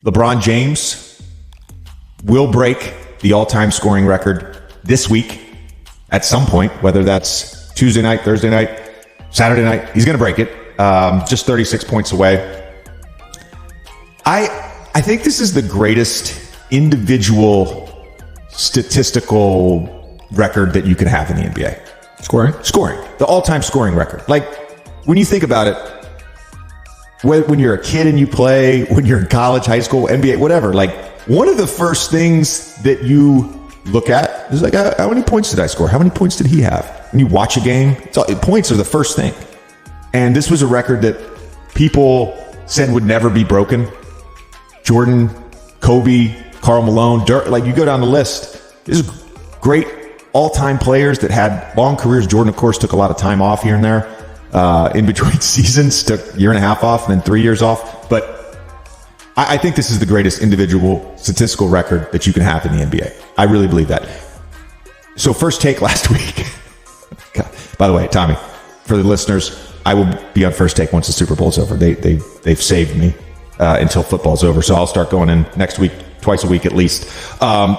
LeBron James will break the all-time scoring record this week at some point, whether that's Tuesday night, Thursday night, Saturday night. He's going to break it. Just 36 points away. I think this is the greatest individual statistical record that you can have in the NBA. Scoring. The all-time scoring record. Like, when you think about it, when you're a kid and you play, when you're in college, high school, NBA, whatever, like, one of the first things that you look at is like, how many points did I score? How many points did he have? When you watch a game, points are the first thing. And this was a record that people said would never be broken. Jordan, Kobe, Karl Malone, Dirk, like, you go down the list. There's great all-time players that had long careers. Jordan, of course, took a lot of time off here and there in between seasons, took a year and a half off and then 3 years off. But I think this is the greatest individual statistical record that you can have in the NBA. I really believe that. So first take last week. By the way, Tommy, for the listeners, I will be on first take once the Super Bowl's over. They've saved me until football's over. So I'll start going in next week, twice a week at least.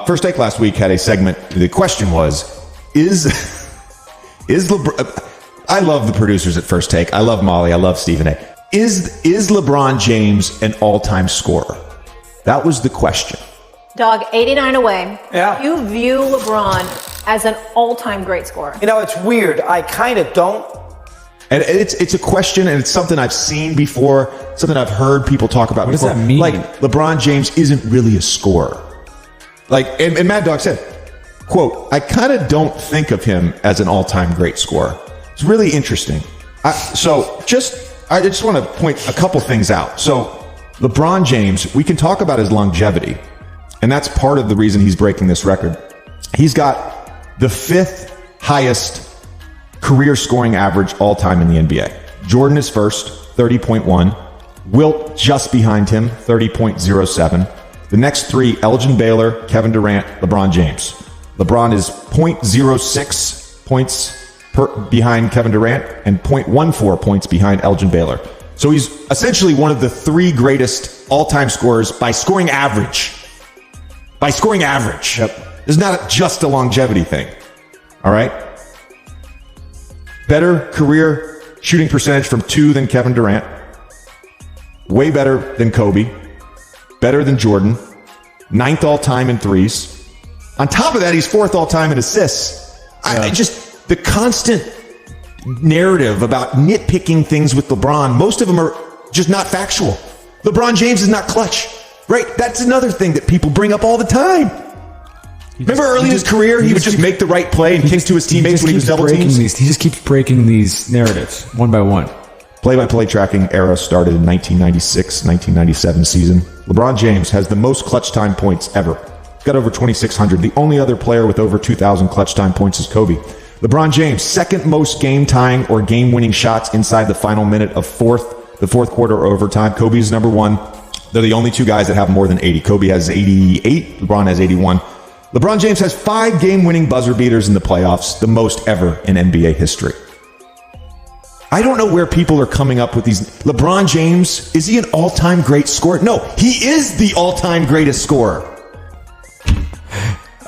First take last week had a segment. The question was, is LeBron... I love the producers at First Take. I love Molly. I love Stephen A. Is LeBron James an all-time scorer? That was the question. Dog, 89 away. Yeah. You view LeBron as an all-time great scorer. You know, it's weird. I kind of don't. And it's a question, and it's something I've seen before, something I've heard people talk about before. What does that mean? Like, LeBron James isn't really a scorer. Like, and Mad Dog said, quote, I kind of don't think of him as an all-time great scorer. It's really interesting. I just want to point a couple things out. So LeBron James, we can talk about his longevity, and that's part of the reason he's breaking this record. He's got the 5th highest career scoring average all time in the NBA. Jordan is first, 30.1. Wilt just behind him, 30.07. The next three, Elgin Baylor, Kevin Durant, LeBron James. LeBron is 0.06 points behind Kevin Durant and 0.14 points behind Elgin Baylor. So he's essentially one of the 3 greatest all-time scorers by scoring average. By scoring average. Yep. It's not just a longevity thing. All right? Better career shooting percentage from 2 than Kevin Durant. Way better than Kobe. Better than Jordan. 9th all-time in threes. On top of that, he's 4th all-time in assists. Yeah. The constant narrative about nitpicking things with LeBron, most of them are just not factual. LeBron James is not clutch, right? That's another thing that people bring up all the time. Remember early in his career, he would just make the right play and kick to his teammates when he was double teamed? He just keeps breaking these narratives one by one. Play-by-play tracking era started in 1996, 1997 season. LeBron James has the most clutch time points ever. He's got over 2,600. The only other player with over 2,000 clutch time points is Kobe. LeBron James, second most game-tying or game-winning shots inside the final minute of the fourth quarter or overtime. Kobe's number 1. They're the only 2 guys that have more than 80. Kobe has 88. LeBron has 81. LeBron James has 5 game-winning buzzer beaters in the playoffs, the most ever in NBA history. I don't know where people are coming up with these. LeBron James, is he an all-time great scorer? No, he is the all-time greatest scorer.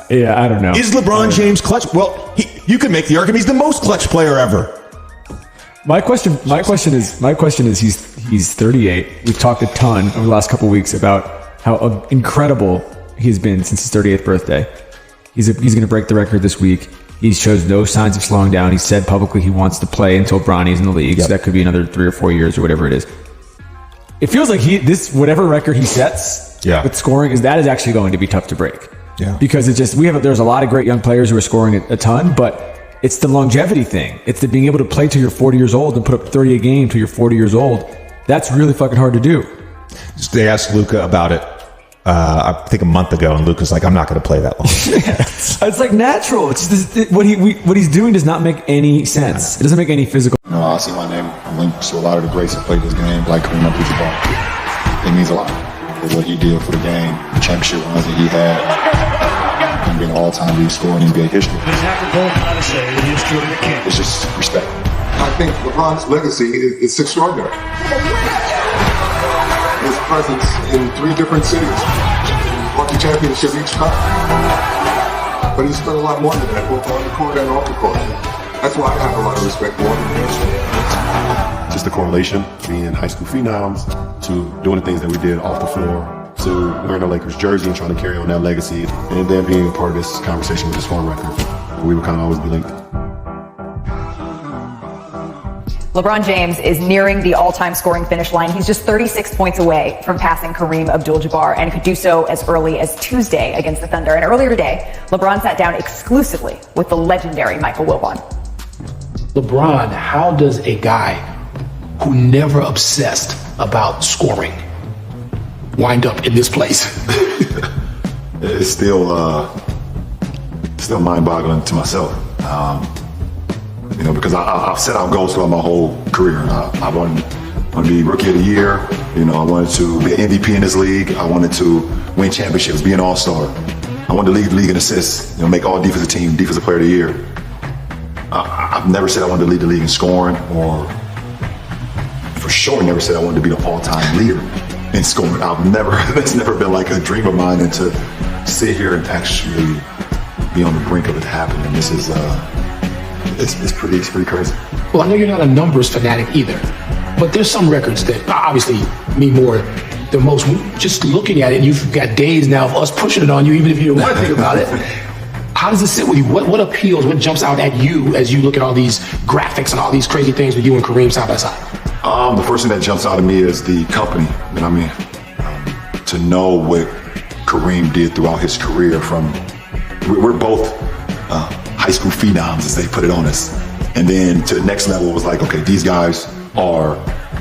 Yeah, I don't know. Is LeBron James clutch? Well, you could make the argument he's the most clutch player ever. My question is he's 38. We've talked a ton over the last couple of weeks about how incredible he's been since his 38th birthday. He's going to break the record this week. He shows no signs of slowing down. He said publicly he wants to play until Bronny's in the league. Yep. So that could be another 3 or 4 years or whatever it is. It feels like whatever record he sets with scoring is actually going to be tough to break. Yeah. Because there's a lot of great young players who are scoring a ton, but it's the longevity thing. It's the being able to play till you're 40 years old and put up 30 a game till you're 40 years old. That's really fucking hard to do. They asked Luka about it, I think a month ago, and Luka's like, I'm not going to play that long. It's like natural. It's just, what he's doing does not make any sense. It doesn't make any physical. You know, I see my name linked to a lot of the greats that played this game, like Kareem Abdul-Jabbar. It means a lot. What he did for the game, the championship runs that he had, and being an all-time lead scorer in NBA history. It's just respect. I think LeBron's legacy is extraordinary. His presence in 3 different cities. Won the championship each time. But he spent a lot more than that, both on the court and off the court. That's why I have a lot of respect for him. Just the correlation, being high school phenoms, to doing the things that we did off the floor, to wearing a Lakers jersey and trying to carry on that legacy, and then being a part of this conversation with the scoring record. We would kind of always be linked. LeBron James is nearing the all-time scoring finish line. He's just 36 points away from passing Kareem Abdul-Jabbar and could do so as early as Tuesday against the Thunder. And earlier today, LeBron sat down exclusively with the legendary Michael Wilbon. LeBron, how does a guy who never obsessed about scoring wind up in this place? It's still mind-boggling to myself. Because I've set out goals throughout my whole career. I wanted to be Rookie of the Year. I wanted to be an MVP in this league. I wanted to win championships, be an All-Star. I wanted to lead the league in assists, make all defensive team, defensive player of the year. I've never said I wanted to lead the league in scoring, or for sure never said I wanted to be the all-time leader in scoring. That's never been like a dream of mine, and to sit here and actually be on the brink of it happening, this is it's pretty crazy. Well, I know you're not a numbers fanatic either, but there's some records that obviously mean more than most. Just looking at it, you've got days now of us pushing it on you, even if you don't want to think about it. How does it sit with you? What appeals, what jumps out at you as you look at all these graphics and all these crazy things with you and Kareem side by side? The first thing that jumps out at me is the company. To know what Kareem did throughout his career. We're both high school phenoms, as they put it on us. And then to the next level was like, okay, these guys are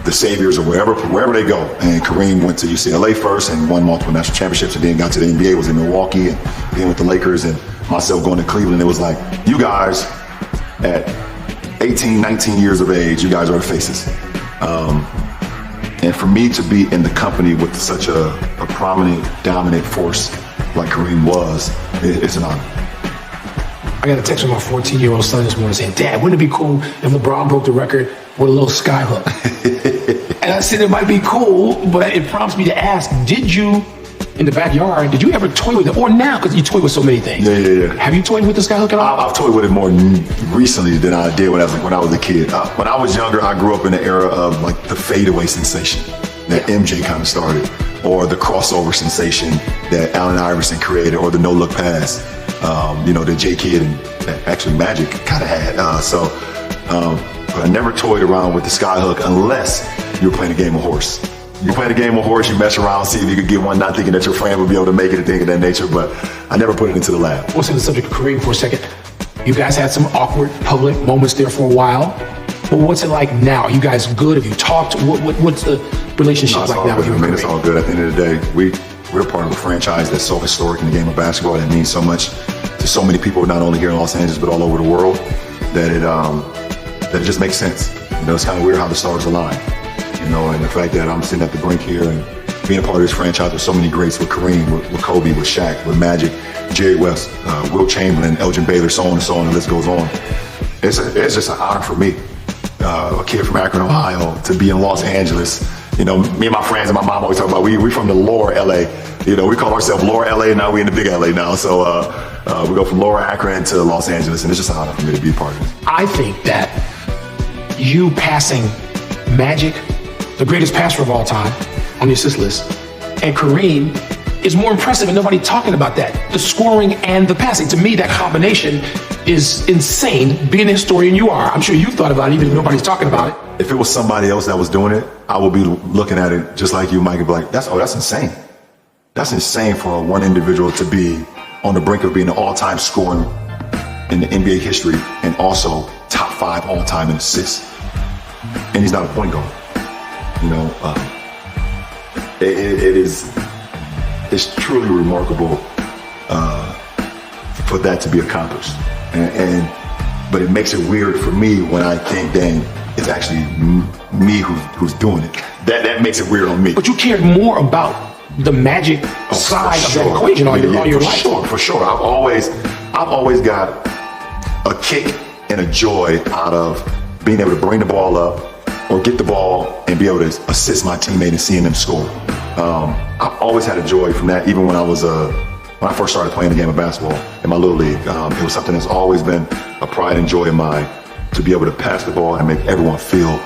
the saviors of wherever they go. And Kareem went to UCLA first and won multiple national championships, and then got to the NBA, was in Milwaukee, and then with the Lakers, and myself going to Cleveland. It was like, you guys at 18, 19 years of age, you guys are the faces. And for me to be in the company with such a prominent, dominant force like Kareem was, it's an honor. I got a text from my 14-year-old son this morning saying, "Dad, wouldn't it be cool if LeBron broke the record with a little sky hook?" And I said it might be cool, but it prompts me to ask, did you, in the backyard, did you ever toy with it? Or now, because you toy with so many things. Yeah. Have you toyed with the sky hook at all? I've toyed with it more recently than I did when I was a kid. When I was younger, I grew up in the era of like the fadeaway sensation that MJ kind of started, or the crossover sensation that Allen Iverson created, or the no-look pass. That J Kidd and actually Magic kind of had. But I never toyed around with the skyhook unless you were playing a game of horse. You're playing a game of horse, you mess around, see if you could get one, not thinking that your friend would be able to make it and things of that nature, but I never put it into the lab. Let's say the subject of Kareem for a second. You guys had some awkward public moments there for a while. But what's it like now? Are you guys good? Have you talked? What's the relationship like now with you and Kareem? It's all good. At the end of the day, we're part of a franchise that's so historic in the game of basketball, that means so much to so many people, not only here in Los Angeles, but all over the world, that it just makes sense. It's kind of weird how the stars align. And the fact that I'm sitting at the brink here and being a part of this franchise with so many greats, with Kareem, with Kobe, with Shaq, with Magic, Jerry West, Will Chamberlain, Elgin Baylor, so on and so on, the list goes on. It's just an honor for me, a kid from Akron, Ohio, to be in Los Angeles. Me and my friends and my mom always talk about, we from the lower LA. We call ourselves lower LA, now we in the big LA now. So we go from lower Akron to Los Angeles, and it's just an honor for me to be a part of it. I think that you passing Magic, the greatest passer of all time, on the assist list, and Kareem is more impressive, and nobody talking about that. The scoring and the passing. To me, that combination is insane. Being a historian you are, I'm sure you've thought about it, even if nobody's talking about it. If it was somebody else that was doing it, I would be looking at it just like you, Mike, and be like, that's insane. That's insane for one individual to be on the brink of being an all-time scorer in the NBA history, and also top 5 all-time in assists. And he's not a point guard. It's truly remarkable for that to be accomplished. But it makes it weird for me when I think, dang, it's actually me who's doing it. That makes it weird on me. But you cared more about the Magic side of that equation all your life. For sure. I've always got a kick and a joy out of being able to bring the ball up or get the ball and be able to assist my teammate in seeing them score. I've always had a joy from that, even when I was when I first started playing the game of basketball in my little league. It was something that's always been a pride and joy of mine to be able to pass the ball and make everyone feel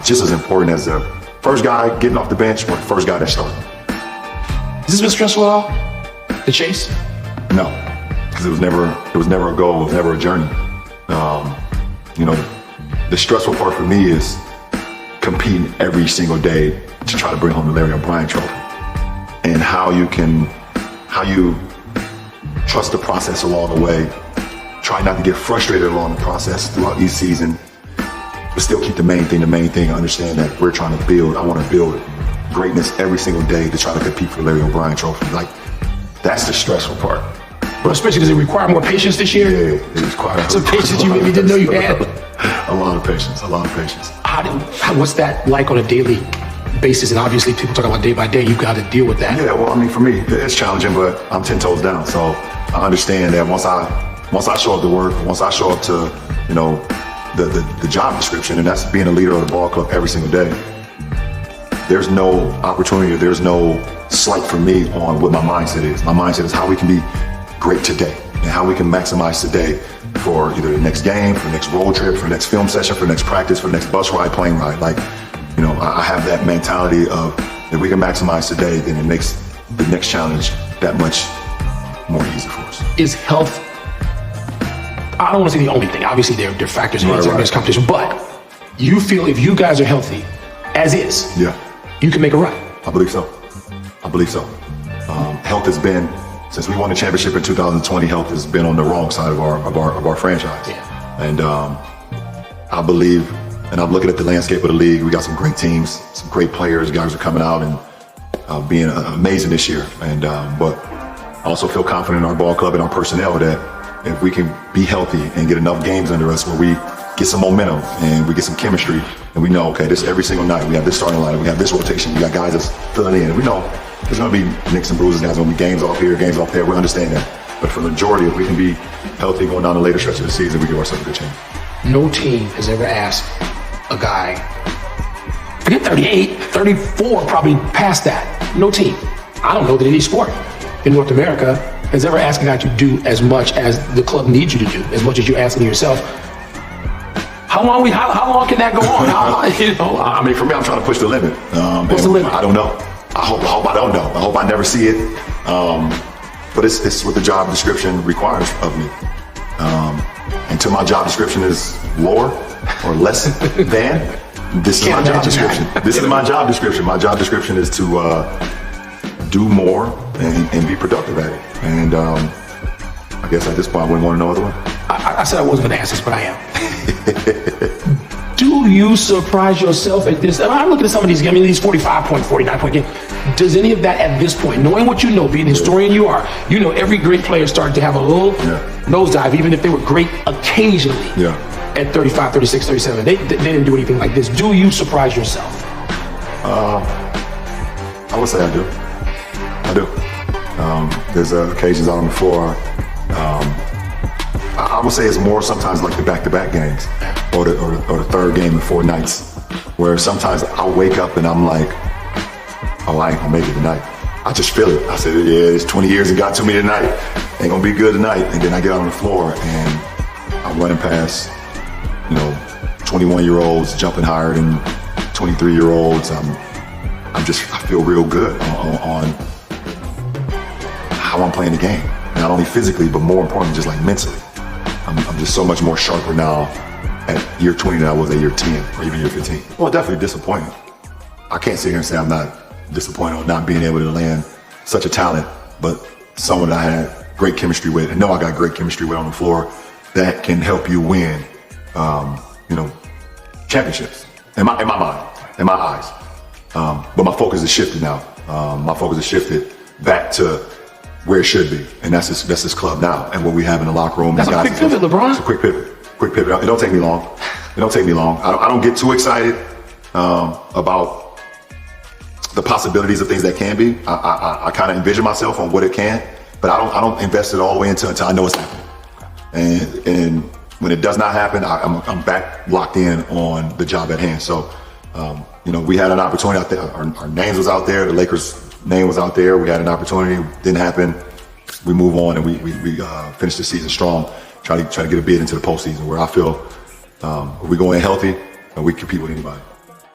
just as important as the first guy getting off the bench or the first guy that started. Has this been stressful at all? The chase? No, because it was never a goal. It was never a journey. The stressful part for me is competing every single day to try to bring home the Larry O'Brien trophy, and how you trust the process along the way. Try not to get frustrated along the process throughout each season, but still keep the main thing. Understand that we're trying to build. I want to build greatness every single day to try to compete for the Larry O'Brien trophy. Like, that's the stressful part. But especially, does it require more patience this year? Yeah, it requires some patience you maybe didn't know you had. A lot of patience. What's that like on a daily basis? And obviously, people talk about day by day. You've got to deal with that. Yeah, well, I mean, for me, it's challenging, but I'm 10 toes down. So I understand that once I show up to work, once I show up to, the job description, and that's being a leader of the ball club every single day, there's no opportunity, there's no slight for me on what my mindset is. My mindset is how we can be great today and how we can maximize today for either the next game, for the next road trip, for the next film session, for the next practice, for the next bus ride, plane ride. Like, I have that mentality of if we can maximize today, then it makes the next challenge that much more easy for us. Is health, I don't want to say the only thing. Obviously, there are factors in this competition, but you feel if you guys are healthy, as is, you can make a run. I believe so. Health has been, since we won the championship in 2020, health has been on the wrong side of our franchise. Yeah. And I believe, and I'm looking at the landscape of the league, we got some great teams, some great players, guys are coming out and being amazing this year. And but I also feel confident in our ball club and our personnel that if we can be healthy and get enough games under us where we get some momentum and we get some chemistry, and we know, okay, this every single night we have this starting lineup, we have this rotation, we got guys that's filling in, and we know there's going to be nicks and bruises, guys going to be games off here, games off there. We understand that, but for the majority, if we can be healthy going down the later stretch of the season, we give ourselves a good chance. No team has ever asked a guy, forget 38, 34, probably past that. No team, I don't know that any sport in North America has ever asked a guy to do as much as the club needs you to do, as much as you're asking yourself. How long can that go on? I mean, for me, I'm trying to push the limit. What's the limit? I don't know. I hope I don't know. I hope I never see it. But it's what the job description requires of me. Until my job description is lower or less than, this is my job description. This is my job description. My job description is to do more and be productive at it. And I guess at this point, I wouldn't want to know other one. I said I wasn't going to ask this, but I am. Do you surprise yourself at this? I'm looking at some of these games, these 45-point, 49-point games. Does any of that at this point, knowing what you know, being the historian you are, every great player started to have a little nosedive, even if they were great occasionally at 35, 36, 37. They didn't do anything like this. Do you surprise yourself? I would say I do. There's occasions out on the floor. I would say it's more sometimes like the back-to-back games or the third game in 4 nights, where sometimes I'll wake up and I'm like, oh, I ain't gonna make it tonight. I just feel it. I said, yeah, it's 20 years it got to me tonight. Ain't gonna be good tonight. And then I get out on the floor and I'm running past, 21-year-olds jumping higher than 23-year-olds. I feel real good on how I'm playing the game. Not only physically, but more importantly, just like mentally. I'm just so much more sharper now at year 20 than I was at year 10 or even year 15. Well, definitely disappointed. I can't sit here and say I'm not disappointed on not being able to land such a talent, but someone that I had great chemistry with, and know I got great chemistry with on the floor that can help you win, championships. In my mind, in my eyes. But my focus has shifted now. My focus has shifted back to where it should be, and that's this club now, and what we have in the locker room. That's a quick pivot, LeBron. It's a quick pivot. It don't take me long. I don't get too excited about the possibilities of things that can be. I kind of envision myself on what it can, but I don't invest it all the way until I know it's happening. And when it does not happen, I'm back locked in on the job at hand. So You know, we had an opportunity out there. Our names was out there. The Lakers' name was out there. We had an opportunity. Didn't happen. We move on, and we finished the season strong. Try to get a bid into the postseason, where I feel if we go in healthy, and we compete with anybody.